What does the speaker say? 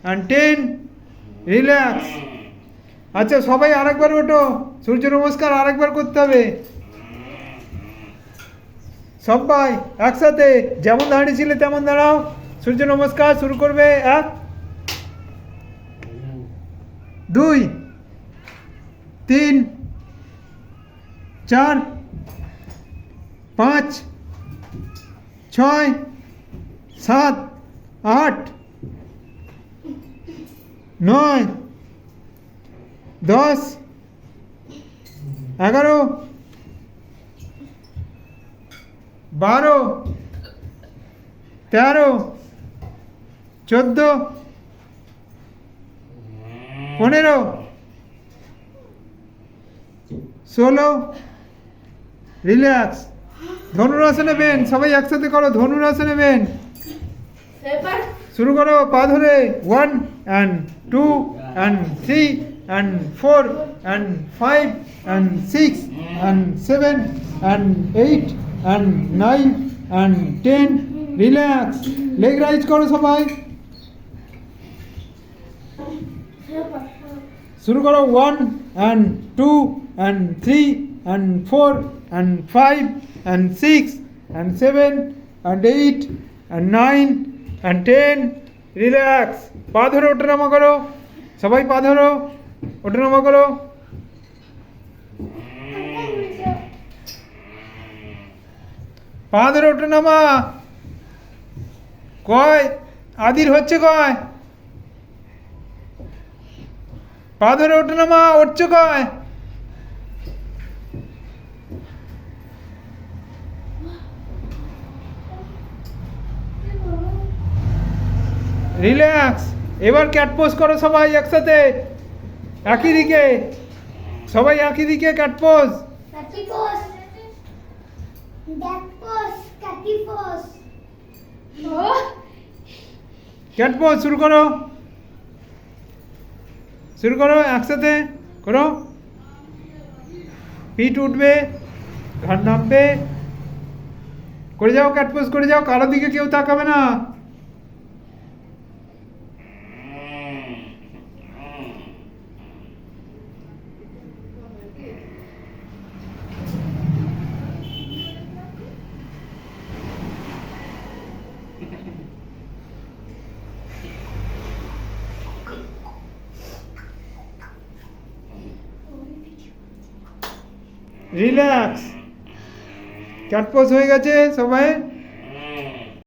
And 10, relax. আচ্ছা সবাই আরেকবার ওঠো, সূর্য নমস্কার আরেকবার করতে হবে সবাই একসাথে, যেমন দাঁড়িয়েছিলে তেমন দাঁড়াও। সূর্য নমস্কার শুরু করবে। 1, 2, 3, 4, 5, 6, 7, 8, 9, 10, 11, 12, 13, 14, 15, 16, রিল্যাক্স। ধনুরাসনে বেন, সবাই একসাথে করো ধনুরাসনে বেন। শুরু করো পা ধরে। 1 and 2 and 3 and 4 and 5 and 6 and 7 and 8 and 9 and 10, relax. Leg rise করো সবাই। শুরু করো 1 and 2 and 3 and 4 and 5 and 6 and 7 and 8 and 9 and 10, relax. পা ধরে ওঠানামা করো সবাই, পা ধরো ওঠানামা করো। পা ধরে ওঠানামা কয় আদির হচ্ছে, কয় পা ধরে ওঠানামা উঠছে কয়। রিল্যাক্স। এবার ক্যাট পোজ করো সবাই একসাথে, একই দিকে, সবাই একই দিকে ক্যাট পোজ। ক্যাট পোজ শুরু করো, শুরু করো একসাথে করো। পিঠ উঠবে, ঘাড় নামবে, করে যাও ক্যাট পোজ করে যাও, কারোর দিকে কেউ তাকাবে না। রিল্যাক্স। ক্যাট পোজ হয়ে গেছে সবাই।